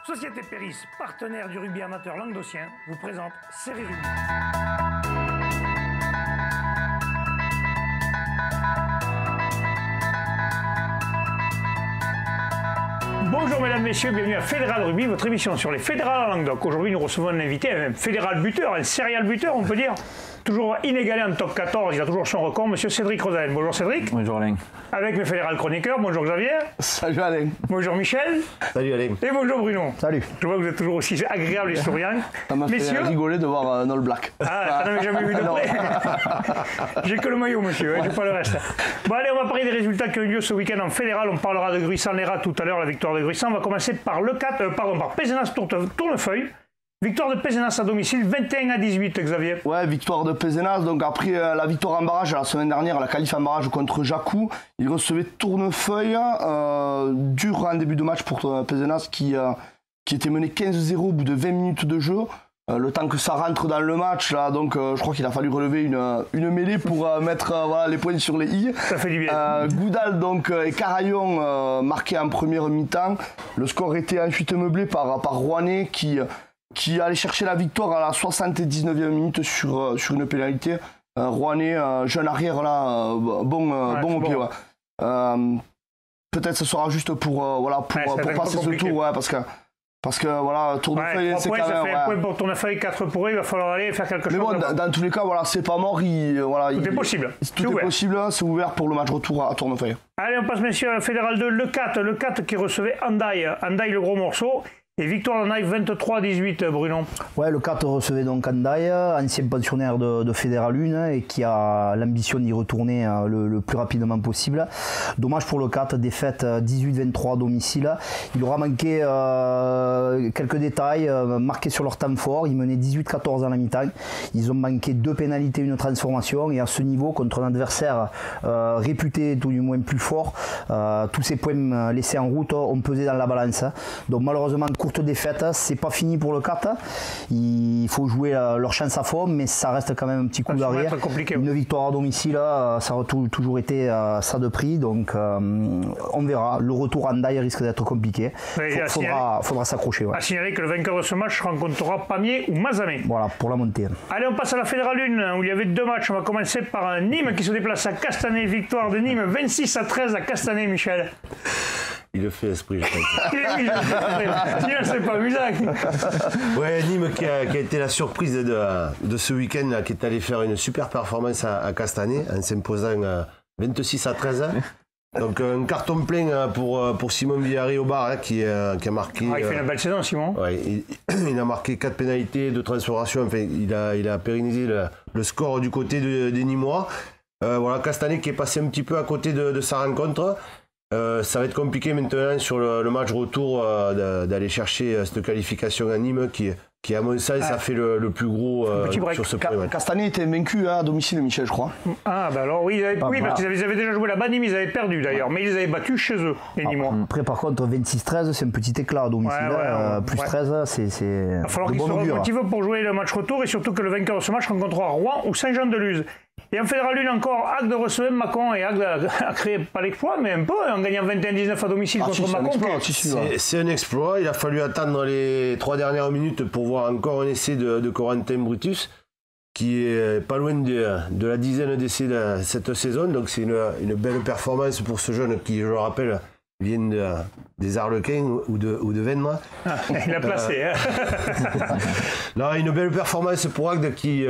Société Péris, partenaire du rugby amateur languedocien, vous présente Série Rugby. Bonjour mesdames, messieurs, bienvenue à Fédéral Rugby, votre émission sur les fédérales en Languedoc. Aujourd'hui, nous recevons un invité, un fédéral buteur, un serial buteur, on peut dire. Toujours inégalé en top 14, il a toujours son record, monsieur Cédric Rosen. Bonjour Cédric. Bonjour Alain. Avec mes fédérales chroniqueurs, bonjour Xavier. Salut Alain. Bonjour Michel. Salut Alain. Et bonjour Bruno. Salut. Je vois que vous êtes toujours aussi agréable et souriant. Ça m'a fait rigoler de voir un All Black. Ah, ça n'avais jamais vu de près. J'ai que le maillot, monsieur, j'ai pas le reste. Bon, allez, on va parler des résultats qui ont eu lieu ce week-end en fédéral. On parlera de Gruissant-Lérat tout à l'heure, la victoire de Gruissant. On va commencer par par Pézenas-Tournefeuille. Victoire de Pézenas à domicile, 21-18, Xavier. Ouais, victoire de Pézenas. Donc après la victoire en barrage la semaine dernière, la qualif en barrage contre Jacou, il recevait Tournefeuille. Dur en début de match pour Pézenas qui était mené 15-0 au bout de 20 minutes de jeu. Le temps que ça rentre dans le match, là, donc je crois qu'il a fallu relever une mêlée pour mettre les points sur les i. Ça fait du bien. Goudal donc, et Carayon marqués en première mi-temps. Le score était ensuite meublé par Rouanet qui allait chercher la victoire à la 79e minute sur une pénalité. Rouanet, jeune arrière là, bon au pied. Ouais. Peut-être ce sera juste pour passer ce tour, ouais, parce que voilà, Tournefeuille, c'est quand même... Ça fait un point pour Tournefeuille, 4 pour eux, il va falloir aller faire quelque chose. Mais bon, dans tous les cas, voilà, c'est pas mort. Tout est possible. Tout est possible, c'est ouvert pour le match retour à Tournefeuille. Allez, on passe, messieurs, à Fédéral 2, le 4 qui recevait Andaille, le gros morceau. Et victoire d'Andaille 23-18, Bruno. Ouais, le 4 recevait donc Andaille, ancien pensionnaire de Fédéral 1 et qui a l'ambition d'y retourner le plus rapidement possible. Dommage pour le 4, défaite 18-23 à domicile. Il aura manqué quelques détails marqués sur leur temps fort. Ils menaient 18-14 à la mi-temps. Ils ont manqué 2 pénalités, une transformation. Et à ce niveau, contre un adversaire réputé tout du moins plus fort, tous ces points laissés en route ont pesé dans la balance. Donc malheureusement, courte défaite, c'est pas fini pour le 4. Il faut jouer leur chance à fond, mais ça reste quand même un petit coup d'arrière. Une victoire à domicile, ça a toujours été ça de prix, donc on verra. Le retour en Andaille risque d'être compliqué. Il faudra s'accrocher. Ouais. À signaler que le vainqueur de ce match rencontrera Pamiers ou Mazamet. Voilà, pour la montée. Allez, on passe à la Fédérale 1, où il y avait 2 matchs. On va commencer par Nîmes qui se déplace à Castanet. Victoire de Nîmes, 26-13 à Castanet, Michel. Il le fait esprit, je pense. C'est pas amusant. Ouais, Nîmes qui a été la surprise de ce week-end, qui est allé faire une super performance à Castanet en s'imposant 26-13. Donc un carton plein pour Simon Villari au bar qui a marqué. Il fait une belle saison, Simon. Ouais, il a marqué 4 pénalités de transformation. Enfin, il a pérennisé le score du côté des Nîmois. Voilà, Castanet qui est passé un petit peu à côté de sa rencontre. Ça va être compliqué maintenant sur le match retour d'aller chercher cette qualification à Nîmes qui à mon sens a fait le plus gros sur ce premier match. Castanet était vaincu à domicile, Michel, je crois. Ah bah alors oui, parce qu'ils avaient déjà joué là-bas, Nîmes ils avaient perdu d'ailleurs, mais ils les avaient battus chez eux, les Nîmois. Après par contre 26-13 c'est un petit éclat à domicile, plus 13 c'est il va falloir qu'ils se remotivent pour jouer le match retour et surtout que le vainqueur de ce match rencontrera Rouen ou Saint-Jean-de-Luz. Et en Fédéral 1 encore, Agde recevait Mâcon et Agde a créé pas l'exploit mais un peu en gagnant 21-19 à domicile contre Mâcon. C'est un exploit, il a fallu attendre les 3 dernières minutes pour voir encore un essai de Corentin Brutus qui est pas loin de la dizaine d'essais cette saison, donc c'est une belle performance pour ce jeune qui, je le rappelle, vient des Arlequins ou de Vennes. Il a placé. Là, une belle performance pour Agde qui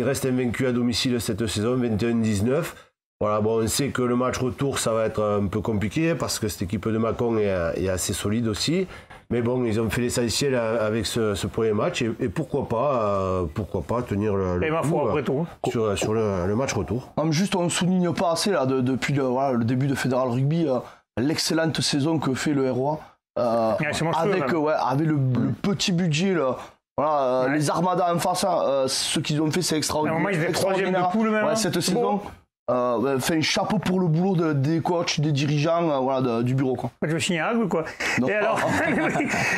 reste invaincu à domicile cette saison, 21-19. Voilà, bon, on sait que le match retour, ça va être un peu compliqué parce que cette équipe de Mâcon est assez solide aussi. Mais bon, ils ont fait l'essentiel avec ce premier match et pourquoi pas tenir le coup sur le match retour. Non, mais juste, on ne souligne pas assez là, depuis le début de Fédéral Rugby, l'excellente saison que fait le ROA avec le petit budget là. Voilà, les Armadas en face, ce qu'ils ont fait, c'est extraordinaire. Ils étaient 3e de poule même. Cette saison. chapeau pour le boulot des coachs, des dirigeants, voilà, du bureau, quoi. Je signe à Agde, quoi. Non. Et alors,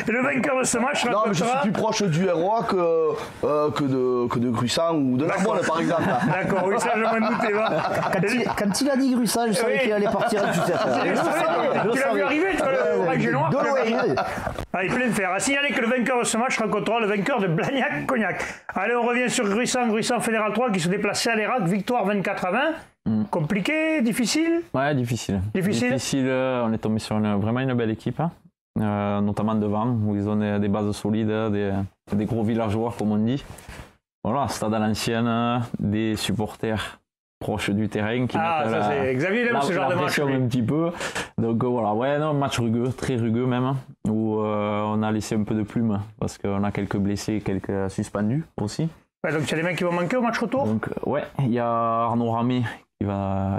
le vainqueur de ce match Non, mais je suis plus proche du ROA que de Gruissant ou de Narbonne, par exemple. D'accord, oui, ça, je m'en doutais. Quand il a dit Gruissant, je savais qu'il allait partir à Sucette. Tu l'as vu arriver, tu vois, le match noir. De loin. Allez, plein de fer. À signaler que le vainqueur de ce match rencontrera le vainqueur de Blagnac-Cognac. Allez, on revient sur Gruissant Fédéral 3 qui se déplaçait à l'Erac, victoire 24-20. Compliqué, difficile? Ouais, difficile. On est tombé sur vraiment une belle équipe, hein. Notamment devant, où ils ont des bases solides, des gros villageois, comme on dit. Voilà, stade à l'ancienne, des supporters proches du terrain qui mettent c'est Xavier aime ce genre de match. Pression un petit peu. Donc voilà, ouais, non, match rugueux, très rugueux même, où on a laissé un peu de plume parce qu'on a quelques blessés, quelques suspendus aussi. Ouais, donc il y a des mecs qui vont manquer au match retour? Donc ouais, il y a Arnaud Ramé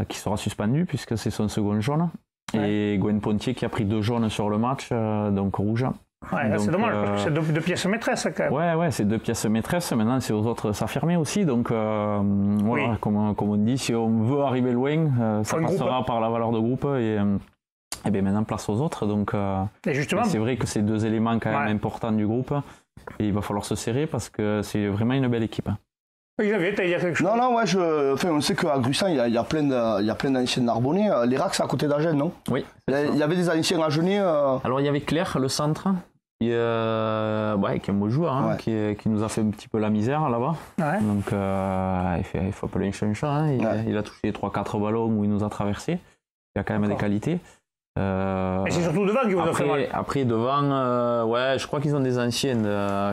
qui sera suspendu puisque c'est son second jaune. Et Gwen Pontier qui a pris 2 jaunes sur le match, donc rouge. Ouais, là, c'est dommage parce que c'est deux pièces maîtresses quand même. Ouais, c'est 2 pièces maîtresses. Maintenant, c'est aux autres de s'affirmer aussi. Donc, voilà, comme on dit, si on veut arriver loin, ça passera par la valeur de groupe et bien maintenant, place aux autres. Donc, et justement, c'est vrai que c'est 2 éléments quand même importants du groupe. Et il va falloir se serrer parce que c'est vraiment une belle équipe. Xavier, t'as dit quelque chose? Non, on sait qu'à Gruissant, il y a plein d'anciens Narbonnais. L'Erac, c'est à côté d'Agen, non? Oui. Il y avait des anciens Agenais. Alors, il y avait Claire, le centre. Qui est un beau joueur, hein, qui nous a fait un petit peu la misère là-bas. Ouais. Donc il faut appeler un chat. Hein. Il a touché 3-4 ballons où il nous a traversé. Il a quand même des qualités. Et c'est surtout devant qu'il vous a fait mal. Après devant, je crois qu'ils ont des anciennes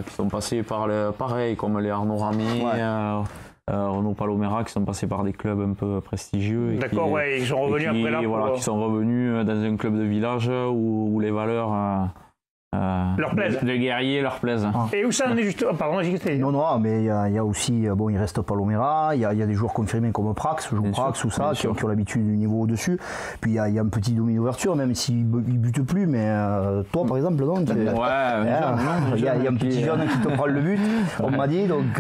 qui sont passés par pareil, comme les Arnaud Ramé, Renaud Palomera, qui sont passés par des clubs un peu prestigieux. D'accord, ils sont revenus après là. Voilà, qui sont revenus dans un club de village où les valeurs leur plaisent. Les guerriers leur plaisent. Et où ça en est juste... Oh, pardon, j'ai dit. Non, mais il y a aussi, il reste Palomera, il y a des joueurs confirmés comme Prax, ou ça, qui ont l'habitude du niveau au-dessus. Puis il y a un petit demi d'ouverture, même s'il ne bute plus, mais toi par exemple, non, il y a un petit jeune qui te prend le but, on m'a dit, donc...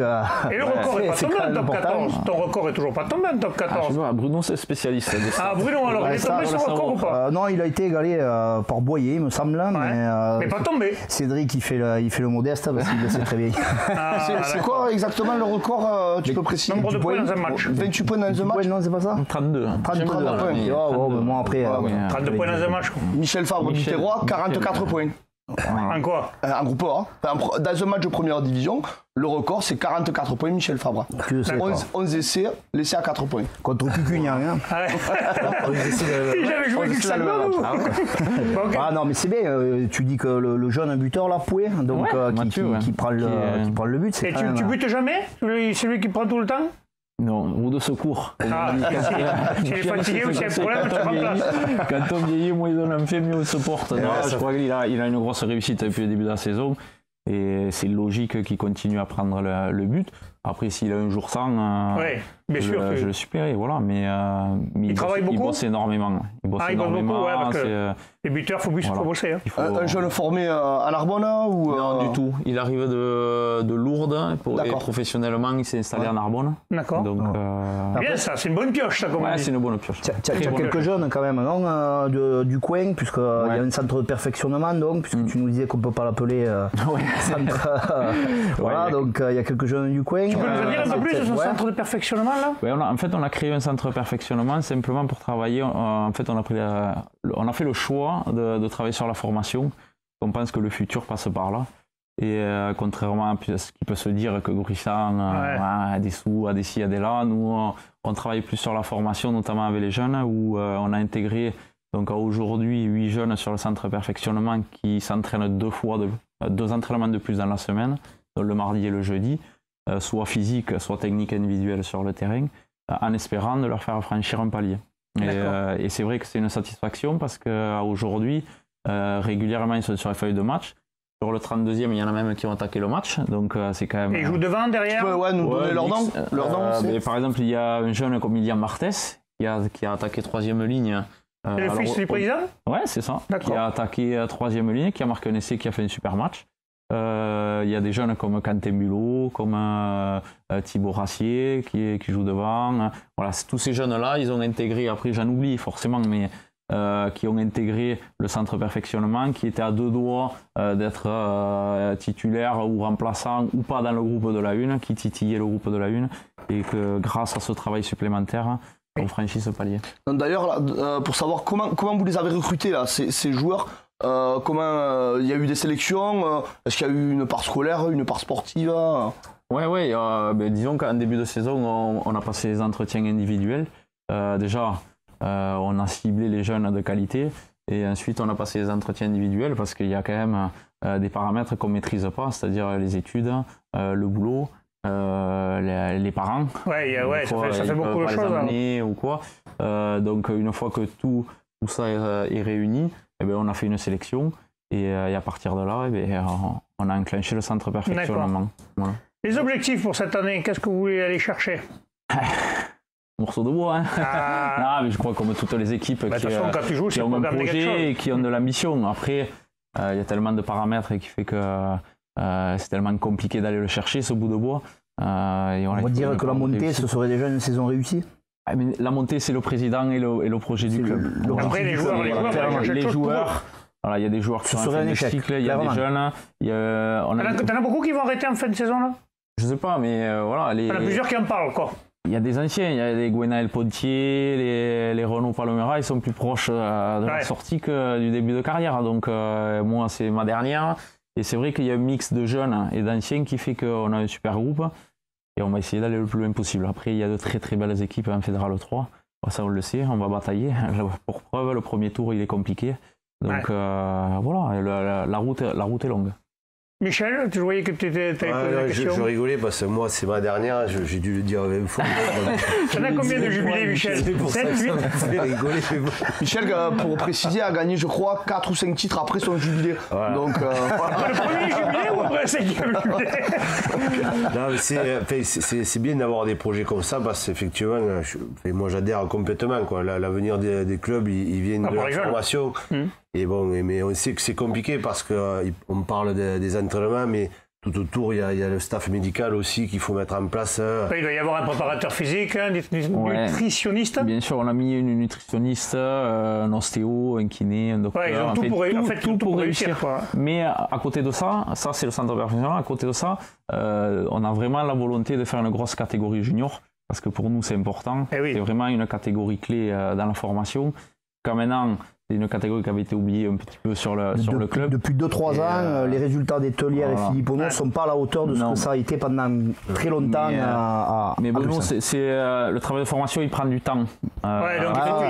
Et le record n'est pas tombé en top 14. Ton record est toujours pas tombé en top 14. Bruno, c'est spécialiste. Bruno, alors, il est tombé sur le record ou pas? Non, il a été égalé par Boyer, il me semble, mais pas tombé. Cédric, il fait le modeste parce qu'il le sait très bien. C'est quoi exactement le record, tu peux préciser? Nombre de points dans un match. 28 points dans un match? Non, c'est pas ça? 32. 32 points. Moi après... 32 points dans un match. Michel Fabre du Terroir, 44 points. En quoi? En groupe A. Dans un match de première division, le record c'est 44 points Michel Fabre. 11 essais laissés à 4 points. Contre Cucugnan. J'avais joué avec ça. Non, mais c'est bien. Tu dis que le jeune buteur là, Pouet, donc qui prend le but. Et tu butes jamais? Celui qui prend tout le temps? Non, roue de secours. Tu es fatigué ou c'est un problème, tu remplaces. Quand on vieillit, moins on en fait, mieux on se porte. Je crois qu'il a une grosse réussite depuis le début de la saison. Et c'est logique qu'il continue à prendre le but. Après, s'il a un jour sans, bien sûr, je le supplierai, voilà. Mais il travaille beaucoup. Il bosse énormément. Il bosse beaucoup, parce que les buteurs, il faut bosser. Un jeune formé à Narbonne ou Non, du tout. Il arrive de Lourdes et professionnellement, il s'est installé à Narbonne. D'accord. Donc, bien ça, c'est une bonne pioche, ça, comme on dit. C'est une bonne pioche. Tu as quelques jeunes quand même, non, du coin, puisqu'il y a un centre de perfectionnement, donc, puisque tu nous disais qu'on ne peut pas l'appeler centre. Voilà, donc il y a quelques jeunes du coin. Tu peux nous dire un peu plus de ce centre de perfectionnement là? En fait, on a créé un centre de perfectionnement simplement pour travailler. En fait, on a fait le choix de travailler sur la formation. On pense que le futur passe par là. Et contrairement à ce qui peut se dire que Gruissant a des sous, a des ci, a des là, nous on travaille plus sur la formation, notamment avec les jeunes, où on a intégré donc aujourd'hui 8 jeunes sur le centre de perfectionnement qui s'entraînent 2 entraînements de plus dans la semaine, le mardi et le jeudi. Soit physique, soit technique individuelle sur le terrain, en espérant de leur faire franchir un palier. Et c'est vrai que c'est une satisfaction parce qu'aujourd'hui, régulièrement, ils sont sur les feuilles de match. Sur le 32e, il y en a même qui ont attaqué le match. Donc c'est quand même... Et ils jouent devant, derrière? Tu peux nous donner leur nom, par exemple, il y a un jeune comme Ilian Martès qui a attaqué 3e ligne. C'est le fils du président? Ouais, c'est ça. Qui a attaqué 3e ligne, qui a marqué un essai, qui a fait un super match. Il y a des jeunes comme Quentin Bulot, comme Thibaut Rassier qui joue devant. Voilà, tous ces jeunes-là, ils ont intégré, après j'en oublie forcément, mais qui ont intégré le centre perfectionnement, qui était à 2 doigts d'être titulaire ou remplaçant ou pas dans le groupe de la 1, qui titillait le groupe de la 1, et que grâce à ce travail supplémentaire, on franchit ce palier. D'ailleurs, pour savoir comment vous les avez recrutés, là, ces joueurs, comment il y a eu des sélections, est-ce qu'il y a eu une part scolaire, une part sportive? Oui, disons qu'en début de saison, on a passé les entretiens individuels. Déjà, on a ciblé les jeunes de qualité, et ensuite on a passé les entretiens individuels parce qu'il y a quand même des paramètres qu'on ne maîtrise pas, c'est-à-dire les études, le boulot, les parents. Ça fait beaucoup de choses. Ou quoi. Donc une fois que tout ça est réuni, on a fait une sélection, et à partir de là, on a enclenché le centre perfectionnement. Voilà. Les objectifs pour cette année, qu'est-ce que vous voulez aller chercher? Morceau de bois, hein. Non, mais je crois comme toutes les équipes qui ont un projet et qui ont de l'ambition. Après, il y a tellement de paramètres qui fait que c'est tellement compliqué d'aller le chercher, ce bout de bois. On va dire que la montée, ce serait déjà une saison réussie. Mais la montée, c'est le président et le projet du club. Après, les joueurs, voilà, il y a des joueurs qui sont en cycle, il y a des jeunes. T'en as beaucoup qui vont arrêter en fin de saison, là? Je sais pas, mais voilà. Il y en a plusieurs qui en parlent, quoi. Il y a des anciens, il y a les Gwenaël Pontier, les Renaud Palomera, ils sont plus proches de la sortie que du début de carrière. Donc moi, c'est ma dernière. Et c'est vrai qu'il y a un mix de jeunes et d'anciens qui fait qu'on a un super groupe. Et on va essayer d'aller le plus loin possible. Après, il y a de très très belles équipes en Fédéral 3. Ça, on le sait, on va batailler. Pour preuve, le premier tour, il est compliqué. Donc voilà, la route est longue. Michel, tu voyais que tu étais posé la question. Je rigolais parce que moi, c'est ma dernière, j'ai dû le dire la même fois. T'en as combien de jubilés, Michel? 7, 8? Michel, pour préciser, a gagné, je crois, 4 ou 5 titres après son jubilé. Voilà. Donc, Le premier jubilé ou après le 5e jubilé? C'est bien d'avoir des projets comme ça parce qu'effectivement, moi j'adhère complètement. L'avenir des clubs, ils viennent de la formation. Et bon, mais on sait que c'est compliqué parce qu'on parle des entraînements, mais tout autour, il y a le staff médical aussi qu'il faut mettre en place. Il doit y avoir un préparateur physique, un nutritionniste. Bien sûr, on a mis une nutritionniste, un ostéo, un kiné, un docteur. Ils ont tout pour réussir. Mais à côté de ça c'est le centre perfectionnement. À côté de ça, on a vraiment la volonté de faire une grosse catégorie junior parce que pour nous, c'est important. C'est vraiment une catégorie clé dans la formation. Quand maintenant, c'est une catégorie qui avait été oubliée un petit peu sur le club. Depuis 2-3 ans, les résultats des Tellière et Philippe Honneau ne sont pas à la hauteur de ce que ça a été pendant très longtemps. Mais bon, le travail de formation, il prend du temps.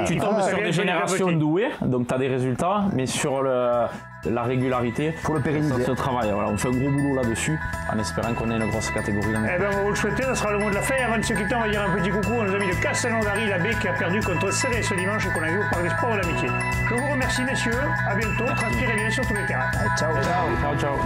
Tu tombes sur des générations douées, donc tu as des résultats, mais sur la régularité, pour le pérenniser. Ce travail, voilà, on fait un gros boulot là-dessus, en espérant qu'on ait une grosse catégorie. On va vous le souhaiter, ça sera le mot de la fin. Avant de se quitter, on va dire un petit coucou à nos amis de Castelnaudary, l'abbé qui a perdu contre Célé ce dimanche et qu'on a vu au Parc des Sports de l'Amitié. Je vous remercie, messieurs. À bientôt. Transpirez bien sur tous les terrains. Ciao. Ciao.